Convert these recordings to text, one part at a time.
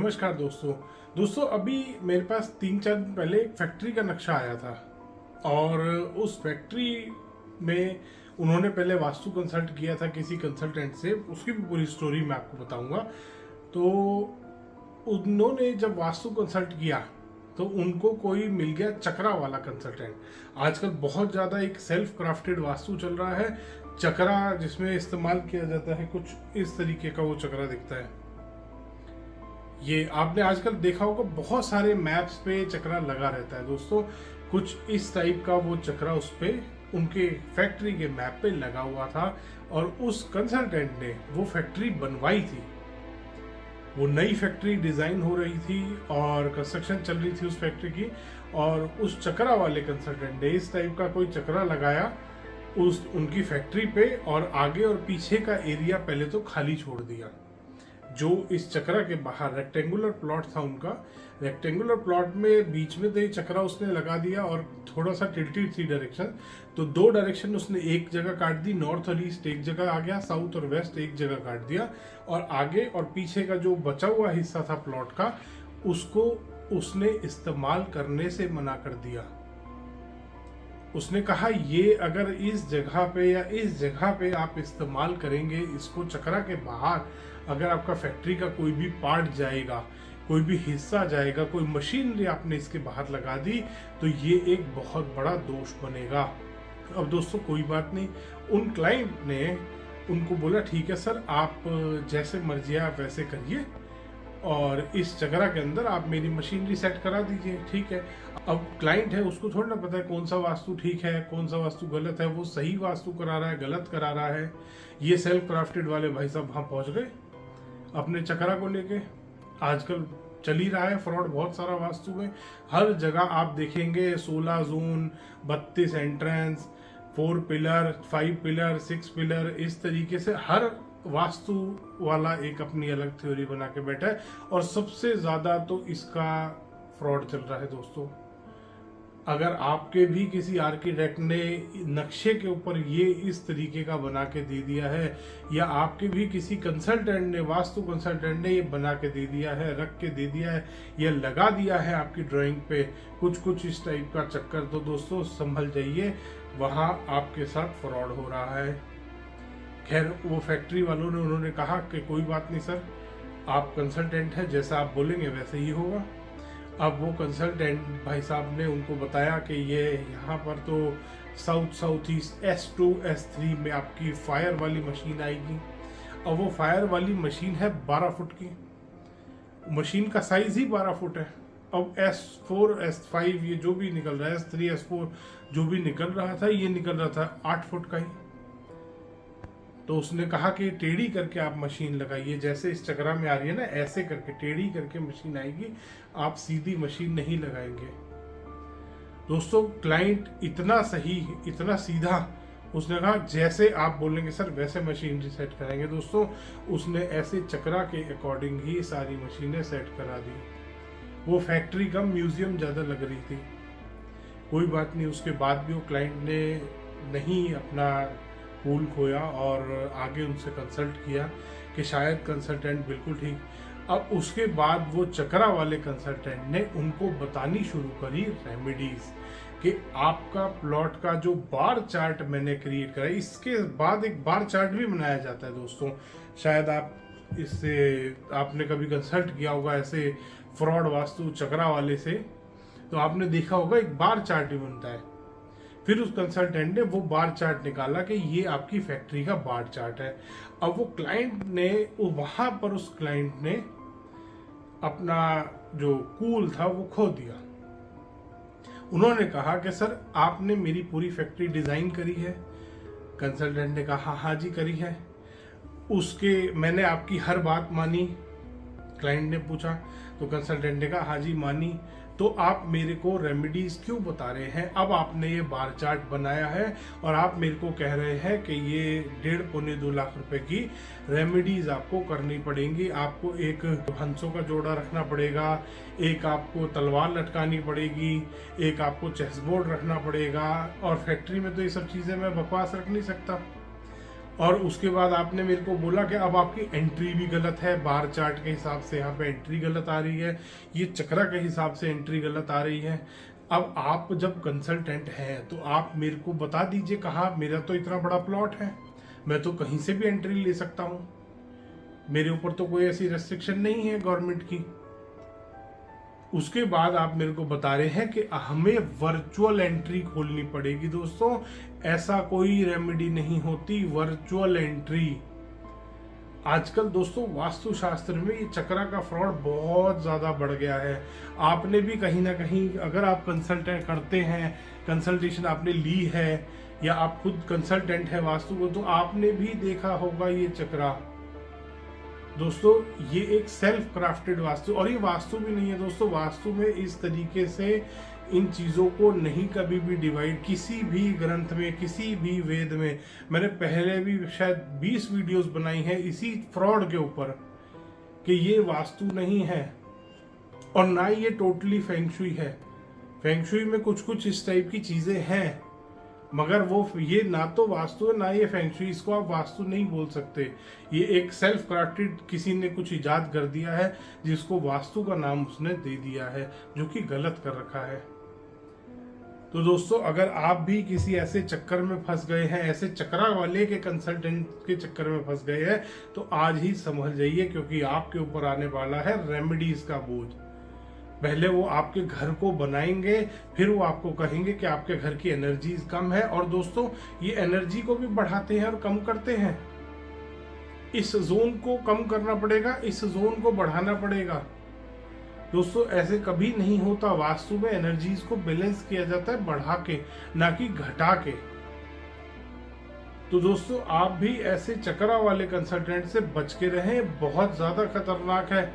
नमस्कार दोस्तों अभी मेरे पास 3-4 दिन पहले एक फैक्ट्री का नक्शा आया था और उस फैक्ट्री में उन्होंने पहले वास्तु कंसल्ट किया था किसी कंसल्टेंट से। उसकी भी पूरी स्टोरी मैं आपको बताऊंगा। तो उन्होंने जब वास्तु कंसल्ट किया तो उनको कोई मिल गया चक्रा वाला कंसल्टेंट। आजकल बहुत ज़्यादा एक सेल्फ क्राफ्टेड वास्तु चल रहा है, चक्रा जिसमें इस्तेमाल किया जाता है। कुछ इस तरीके का वो चक्रा दिखता है। ये आपने आजकल देखा होगा, बहुत सारे मैप्स पे चक्रा लगा रहता है दोस्तों। कुछ इस टाइप का वो चक्रा उस पे उनके फैक्ट्री के मैप पे लगा हुआ था और उस कंसल्टेंट ने वो फैक्ट्री बनवाई थी। वो नई फैक्ट्री डिजाइन हो रही थी और कंस्ट्रक्शन चल रही थी उस फैक्ट्री की, और उस चक्रा वाले कंसल्टेंट ने इस टाइप का कोई चक्रा लगाया उस उनकी फैक्ट्री पे, और आगे और पीछे का एरिया पहले तो खाली छोड़ दिया। जो इस चक्रा के बाहर रेक्टेंगुलर प्लॉट था उनका, रेक्टेंगुलर प्लॉट में बीच में तो ये चक्रा उसने लगा दिया और थोड़ा सा टिल्टेड थी डायरेक्शन। तो दो डायरेक्शन उसने एक जगह काट दी, नॉर्थ और ईस्ट एक जगह आ गया, साउथ और वेस्ट एक जगह काट दिया, और आगे और पीछे का जो बचा हुआ हिस्सा था प्लॉट का उसको उसने इस्तेमाल करने से मना कर दिया। उसने कहा ये अगर इस जगह पे या इस जगह पे आप इस्तेमाल करेंगे इसको, चक्रा के बाहर अगर आपका फैक्ट्री का कोई भी पार्ट जाएगा, कोई भी हिस्सा जाएगा, कोई मशीनरी आपने इसके बाहर लगा दी तो ये एक बहुत बड़ा दोष बनेगा। अब दोस्तों कोई बात नहीं, उन क्लाइंट ने उनको बोला ठीक है सर, आप जैसे मर्जी आप वैसे करिए और इस चक्रा के अंदर आप मेरी मशीनरी सेट करा दीजिए, ठीक है। अब क्लाइंट है, उसको थोड़ा ना पता है कौन सा वास्तु ठीक है कौन सा वास्तु गलत है, वो सही वास्तु करा रहा है गलत करा रहा है। ये सेल्फ क्राफ्टेड वाले भाई साहब वहां पहुंच गए अपने चक्रा को लेके। आजकल चल ही रहा है फ्रॉड बहुत सारा वास्तु में। हर जगह आप देखेंगे 16 zone, 32 entrance, 4 pillar, 5 pillar, 6 pillar, इस तरीके से हर वास्तु वाला एक अपनी अलग थ्योरी बना के बैठा है। और सबसे ज्यादा तो इसका फ्रॉड चल रहा है दोस्तों। अगर आपके भी किसी आर्किटेक्ट ने नक्शे के ऊपर ये इस तरीके का बना के दे दिया है, या आपके भी किसी कंसल्टेंट ने, वास्तु कंसल्टेंट ने ये बना के दे दिया है, रख के दे दिया है, या लगा दिया है आपकी ड्राइंग पे कुछ इस टाइप का चक्कर, तो दोस्तों संभल जाइए, वहां आपके साथ फ्रॉड हो रहा है। खैर वो फैक्ट्री वालों ने उन्होंने कहा कि कोई बात नहीं सर, आप कंसल्टेंट हैं, जैसा आप बोलेंगे वैसे ही होगा। अब वो कंसल्टेंट भाई साहब ने उनको बताया कि ये यहाँ पर तो साउथ ईस्ट S2 S3 में आपकी फायर वाली मशीन आएगी। अब वो फायर वाली मशीन है 12 फुट की, मशीन का साइज ही 12 फुट है। अब S4 S5 ये जो भी निकल रहा है, S3 S4 जो भी निकल रहा था, ये निकल रहा था 8 फुट का ही। तो उसने कहा कि टेढ़ी करके आप मशीन लगाइए, जैसे इस चक्रा में आ रही है ना, ऐसे करके टेढ़ी करके मशीन आएगी, आप सीधी मशीन नहीं लगाएंगे। दोस्तों क्लाइंट इतना सही, इतना सीधा, उसने कहा जैसे आप बोलेंगे सर वैसे मशीनरी सेट कराएंगे। दोस्तों उसने ऐसे चक्रा के अकॉर्डिंग ही सारी मशीनें सेट करा दी। वो फैक्ट्री कम म्यूजियम ज्यादा लग रही थी। कोई बात नहीं, उसके बाद भी वो क्लाइंट ने नहीं अपना कूल खोया और आगे उनसे कंसल्ट किया कि शायद कंसल्टेंट बिल्कुल ठीक। अब उसके बाद वो चक्रा वाले कंसल्टेंट ने उनको बतानी शुरू करी रेमेडीज कि आपका प्लॉट का जो बार चार्ट मैंने क्रिएट करा, इसके बाद एक बार चार्ट भी बनाया जाता है दोस्तों। शायद आप इससे आपने कभी कंसल्ट किया होगा ऐसे फ्रॉड वास्तु चक्रा वाले से, तो आपने देखा होगा एक बार चार्ट भी बनता है। फिर उस कंसल्टेंट ने वो बार चार्ट निकाला कि ये आपकी फैक्ट्री का बार चार्ट है। अब वो क्लाइंट ने वहां पर उस क्लाइंट ने अपना जो कूल था वो खो दिया। उन्होंने कहा कि सर आपने मेरी पूरी फैक्ट्री डिजाइन करी है। कंसल्टेंट ने कहा हाँ जी करी है। उसके मैंने आपकी हर बात मानी। क्लाइंट ने पूछा तो कंसल्टेंट ने कहा हाँ जी मानी, तो आप मेरे को रेमेडीज क्यों बता रहे हैं? अब आपने ये बार चार्ट बनाया है और आप मेरे को कह रहे हैं कि ये 1.5-2 लाख रुपए की रेमेडीज आपको करनी पड़ेंगी। आपको एक हंसों का जोड़ा रखना पड़ेगा, एक आपको तलवार लटकानी पड़ेगी, एक आपको चेस बोर्ड रखना पड़ेगा, और फैक्ट्री में तो ये सब चीजें मैं बकवास रख नहीं सकता। और उसके बाद आपने मेरे को बोला कि अब आपकी एंट्री भी गलत है, बार चार्ट के हिसाब से यहाँ पे एंट्री गलत आ रही है, ये चक्रा के हिसाब से एंट्री गलत आ रही है। अब आप जब कंसल्टेंट हैं तो आप मेरे को बता दीजिए कहाँ, मेरा तो इतना बड़ा प्लॉट है, मैं तो कहीं से भी एंट्री ले सकता हूँ, मेरे ऊपर तो कोई ऐसी रेस्ट्रिक्शन नहीं है गवर्नमेंट की। उसके बाद आप मेरे को बता रहे हैं कि हमें वर्चुअल एंट्री खोलनी पड़ेगी। दोस्तों ऐसा कोई रेमेडी नहीं होती वर्चुअल एंट्री। आजकल दोस्तों वास्तुशास्त्र में ये चक्रा का फ्रॉड बहुत ज्यादा बढ़ गया है। आपने भी कहीं ना कहीं, अगर आप कंसल्टेंट करते हैं, कंसल्टेशन आपने ली है या आप खुद कंसल्टेंट है वास्तु को, तो आपने भी देखा होगा ये चक्रा। दोस्तों ये एक सेल्फ क्राफ्टेड वास्तु, और ये वास्तु भी नहीं है दोस्तों। वास्तु में इस तरीके से इन चीजों को नहीं कभी भी डिवाइड, किसी भी ग्रंथ में, किसी भी वेद में, मैंने पहले भी शायद 20 वीडियोस बनाई हैं इसी फ्रॉड के ऊपर कि ये वास्तु नहीं है और ना ये टोटली फेंगशुई है। फेंगशुई में कुछ कुछ इस टाइप की चीजें हैं, मगर वो ये ना तो वास्तु है ना ये फेंगशुई, इसको आप वास्तु नहीं बोल सकते। ये एक सेल्फ क्राफ्टेड किसी ने कुछ इजाद कर दिया है जिसको वास्तु का नाम उसने दे दिया है, जो कि गलत कर रखा है। तो दोस्तों अगर आप भी किसी ऐसे चक्कर में फंस गए हैं, ऐसे चक्रा वाले के कंसल्टेंट के चक्कर में फंस गए हैं, तो आज ही समझ जाइए, क्योंकि आपके ऊपर आने वाला है रेमेडीज का बोझ। पहले वो आपके घर को बनाएंगे, फिर वो आपको कहेंगे कि आपके घर की एनर्जी कम है। और दोस्तों ये एनर्जी को भी बढ़ाते हैं और कम करते हैं। इस जोन को कम करना पड़ेगा, इस जोन को बढ़ाना पड़ेगा। दोस्तों ऐसे कभी नहीं होता। वास्तु में एनर्जीज को बैलेंस किया जाता है बढ़ा के, ना कि घटा के। तो दोस्तों आप भी ऐसे चक्रा वाले कंसल्टेंट से बच के रहें, बहुत ज्यादा खतरनाक है।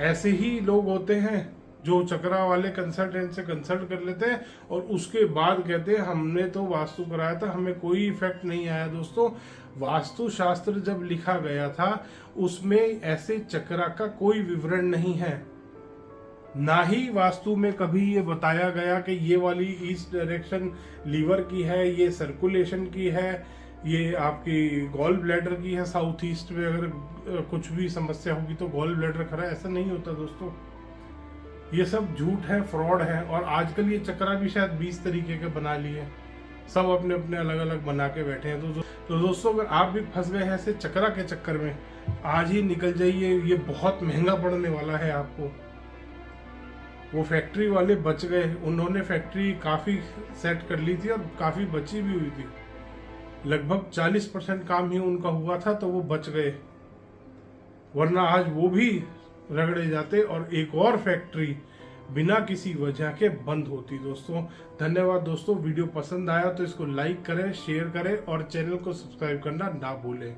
ऐसे ही लोग होते हैं जो चक्रा वाले कंसल्टेंट से कंसल्ट कर लेते हैं और उसके बाद कहते हैं हमने तो वास्तु कराया था, हमें कोई इफेक्ट नहीं आया। दोस्तों वास्तु शास्त्र जब लिखा गया था उसमें ऐसे चक्रा का कोई विवरण नहीं है, ना ही वास्तु में कभी ये बताया गया कि ये वाली ईस्ट डायरेक्शन लीवर की है, ये सर्कुलेशन की है, ये आपकी गॉल ब्लैडर की है। साउथ ईस्ट में अगर कुछ भी समस्या होगी तो गॉल ब्लैडर खरा, ऐसा नहीं होता दोस्तों। ये सब झूठ है, फ्रॉड है। और आजकल ये चक्रा भी शायद 20 तरीके के बना लिए, सब अपने अपने अलग अलग बना के बैठे हैं। तो दोस्तों अगर आप भी फंस गए हैं ऐसे चक्रा के चक्कर में, आज ही निकल जाइए, ये बहुत महंगा पड़ने वाला है आपको। वो फैक्ट्री वाले बच गए, उन्होंने फैक्ट्री काफी सेट कर ली थी और काफी बची भी हुई थी, लगभग 40% काम ही उनका हुआ था, तो वो बच गए, वरना आज वो भी रगड़े जाते और एक और फैक्ट्री बिना किसी वजह के बंद होती। दोस्तों धन्यवाद। दोस्तों वीडियो पसंद आया तो इसको लाइक करें, शेयर करें और चैनल को सब्सक्राइब करना ना भूलें।